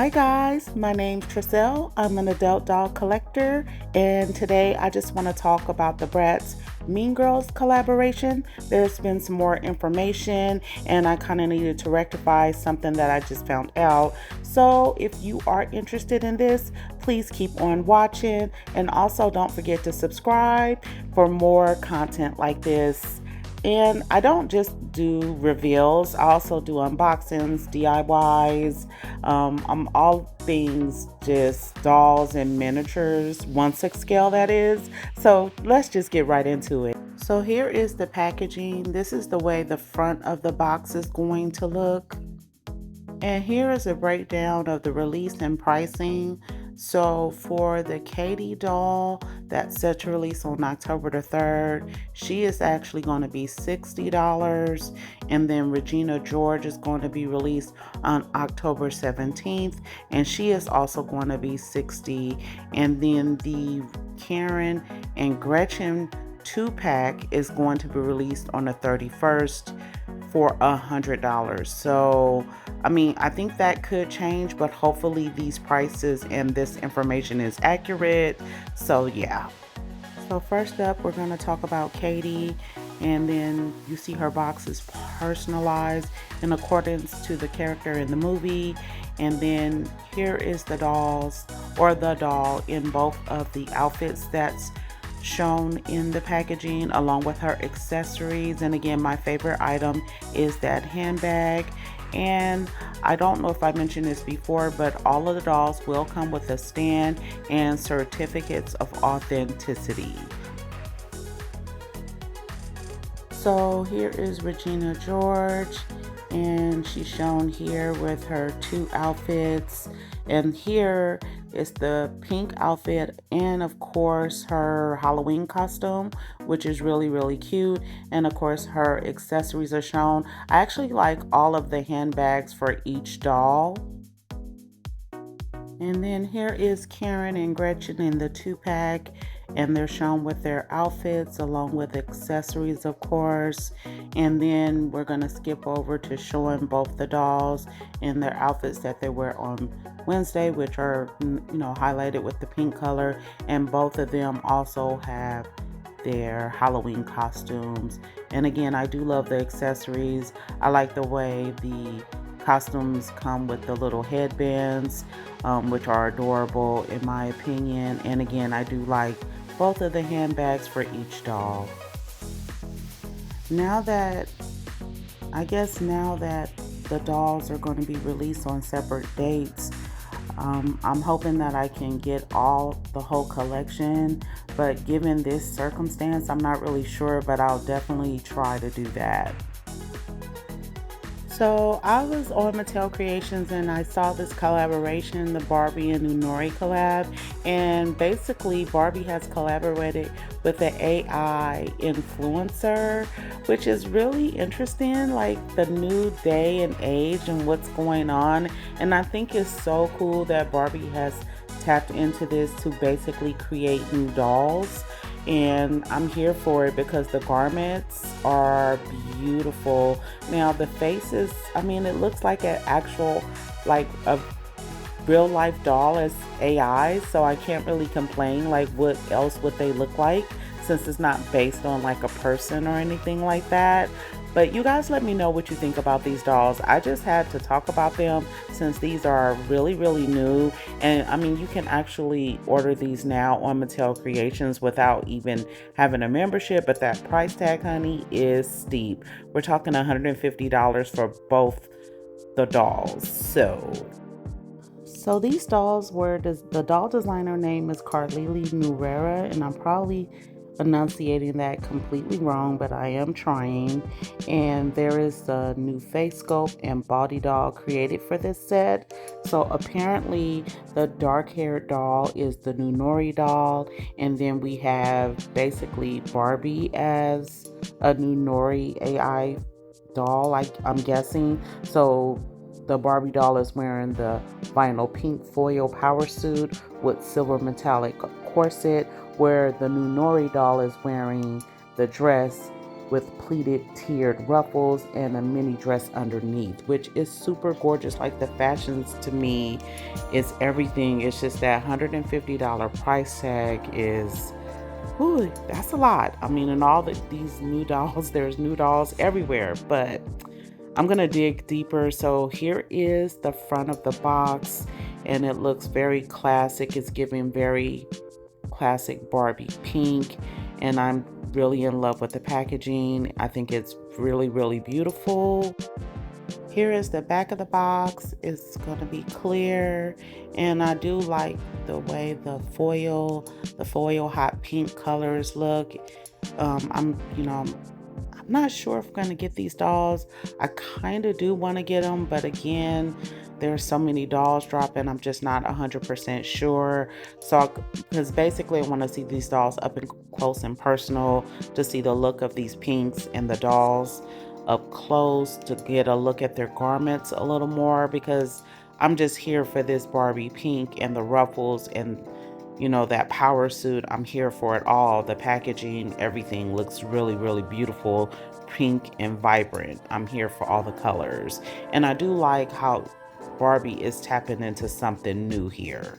Hi guys, my name's Tricelle. I'm an adult doll collector, and today I just want to talk about the Bratz Mean Girls collaboration. There's been some more information and I kind of needed to rectify something that I just found out. So if you are interested in this, please keep on watching, and also don't forget to subscribe for more content like this. And I don't just do reveals, I also do unboxings, DIYs. I'm all things just dolls and miniatures, 1/6 scale that is. So let's just get right into it. So here is the packaging. This is the way the front of the box is going to look. And here is a breakdown of the release and pricing. So for the Katie doll that's set to release on October the 3rd, she is actually going to be $60. And then Regina George is going to be released on October 17th, and she is also going to be $60. And then the Karen and Gretchen 2-pack is going to be released on the 31st for $100. So I mean, I think that could change, but hopefully these prices and this information is accurate. So yeah. So first up, we're going to talk about Katie, and then you see her box is personalized in accordance to the character in the movie. And then here is the dolls, or the doll, in both of the outfits that's shown in the packaging, along with her accessories. And again, my favorite item is that handbag. And I don't know if I mentioned this before, but all of the dolls will come with a stand and certificates of authenticity. So here is Regina George, and she's shown here with her 2 outfits. And here is the pink outfit, and of course her Halloween costume, which is really cute. And of course her accessories are shown. I actually like all of the handbags for each doll. And then here is Karen and Gretchen in the 2-pack, and they're shown with their outfits along with accessories, of course. And then we're going to skip over to showing both the dolls in their outfits that they wear on Wednesday, which are, highlighted with the pink color. And both of them also have their Halloween costumes. And again, I do love the accessories. I like the way the costumes come with the little headbands, which are adorable in my opinion. And again, I do like both of the handbags for each doll. Now that the dolls are going to be released on separate dates, I'm hoping that I can get the whole collection, but given this circumstance, I'm not really sure, but I'll definitely try to do that. So I was on Mattel Creations and I saw this collaboration, the Barbie and Noonoouri collab. And basically Barbie has collaborated with an AI influencer, which is really interesting, like the new day and age and what's going on. And I think it's so cool that Barbie has tapped into this to basically create new dolls. And I'm here for it because the garments are beautiful. Now the faces, I mean, it looks like an actual, like a real life doll as AI, so I can't really complain. Like, what else would they look like since it's not based on like a person or anything like that? But you guys let me know what you think about these dolls. I just had to talk about them since these are really new. And I mean, you can actually order these now on Mattel Creations without even having a membership. But that price tag, honey, is steep. We're talking $150 for both the dolls. So these dolls were, the doll designer name is Carlili Nefera, and I'm probably enunciating that completely wrong, but I am trying. And there is a new face sculpt and body doll created for this set. So apparently the dark-haired doll is the Noonoouri doll, and then we have basically Barbie as a Noonoouri AI doll, I'm guessing. So the Barbie doll is wearing the vinyl pink foil power suit with silver metallic corset, where the Noonoouri doll is wearing the dress with pleated tiered ruffles and a mini dress underneath, which is super gorgeous. Like, the fashions to me is everything. It's just that $150 price tag is, ooh, that's a lot. I mean, in all these new dolls, there's new dolls everywhere, but I'm gonna dig deeper. So here is the front of the box, and it looks very classic. It's giving very classic Barbie pink, and I'm really in love with the packaging. I think it's really, really beautiful. Here is the back of the box. It's gonna be clear, and I do like the way the foil hot pink colors look. I'm not sure if I'm gonna get these dolls. I kind of do want to get them, but again, there's so many dolls dropping, I'm just not 100% sure. So, because basically I want to see these dolls up and close and personal, to see the look of these pinks and the dolls up close, to get a look at their garments a little more, because I'm just here for this Barbie pink and the ruffles and that power suit. I'm here for it all. The packaging, everything looks really, really beautiful, pink and vibrant. I'm here for all the colors. And I do like how Barbie is tapping into something new here.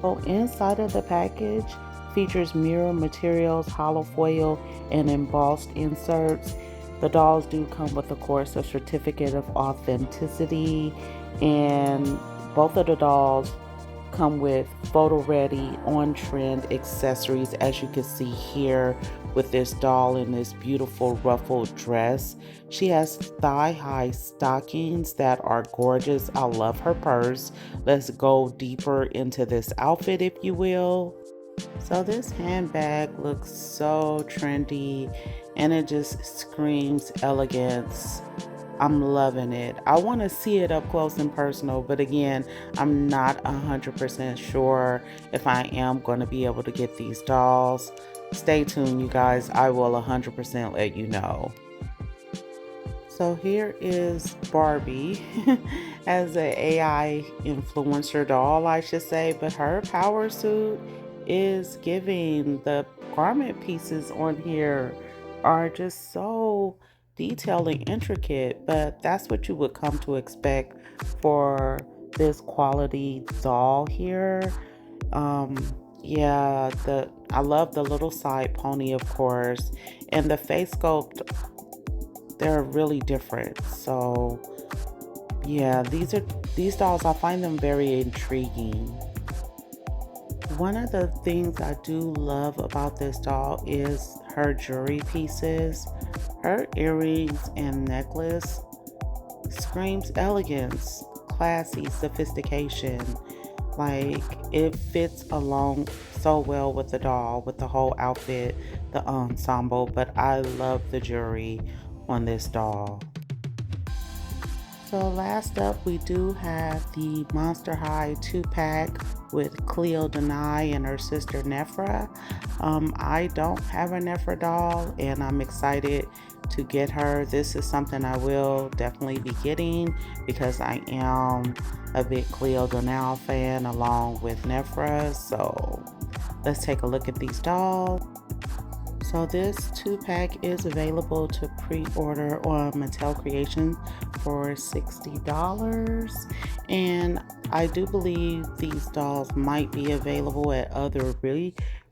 So inside of the package features mirror materials, hollow foil, and embossed inserts. The dolls do come with, of course, a certificate of authenticity, and both of the dolls come with photo ready, on trend accessories, as you can see here with this doll in this beautiful ruffled dress. She has thigh high stockings that are gorgeous. I love her purse. Let's go deeper into this outfit, if you will. So this handbag looks so trendy, and it just screams elegance. I'm loving it. I want to see it up close and personal, but again, I'm not 100% sure if I am going to be able to get these dolls. Stay tuned, you guys. I will 100% let you know. So here is Barbie as an AI influencer doll, I should say, but her power suit is giving. The garment pieces on here are just so detailed and intricate, but that's what you would come to expect for this quality doll here. Um, yeah, I love the little side pony, of course, and the face sculpt, they're really different. So yeah, these dolls, I find them very intriguing. One of the things I do love about this doll is her jewelry pieces. Her earrings and necklace screams elegance, classy, sophistication. Like, it fits along so well with the doll, with the whole outfit, the ensemble, but I love the jewelry on this doll. So last up, we do have the Monster High 2-pack with Cleo Denai and her sister Nefera. I don't have a Nefera doll, and I'm excited to get her. This is something I will definitely be getting because I am a big Cleo Denai fan along with Nefera. So let's take a look at these dolls. So this 2-pack is available to pre-order on Mattel Creations for $60. And I do believe these dolls might be available at other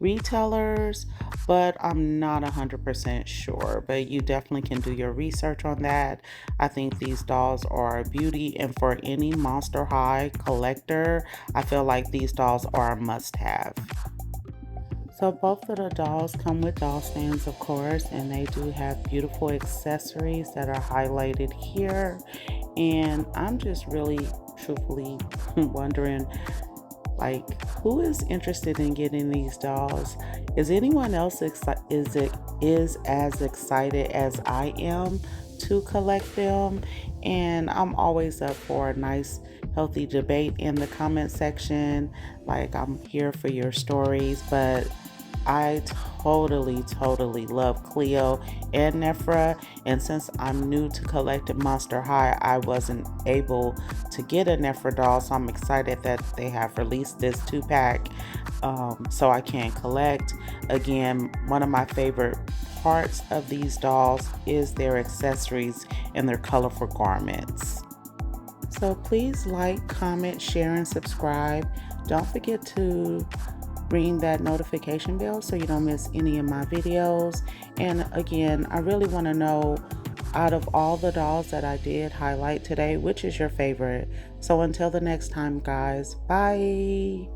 retailers, but I'm not 100% sure. But you definitely can do your research on that. I think these dolls are a beauty, and for any Monster High collector, I feel like these dolls are a must-have. So both of the dolls come with doll stands, of course, and they do have beautiful accessories that are highlighted here. And I'm just really truthfully wondering, like, who is interested in getting these dolls? Is anyone else is as excited as I am to collect them? And I'm always up for a nice healthy debate in the comment section. Like, I'm here for your stories, but I totally love Cleo and Nefera, and since I'm new to collecting Monster High, I wasn't able to get a Nefera doll, so I'm excited that they have released this 2-pack so I can collect. Again, one of my favorite parts of these dolls is their accessories and their colorful garments. So please like, comment, share, and subscribe. Don't forget to ring that notification bell so you don't miss any of my videos. And again, I really want to know, out of all the dolls that I did highlight today, which is your favorite? So until the next time, guys, bye.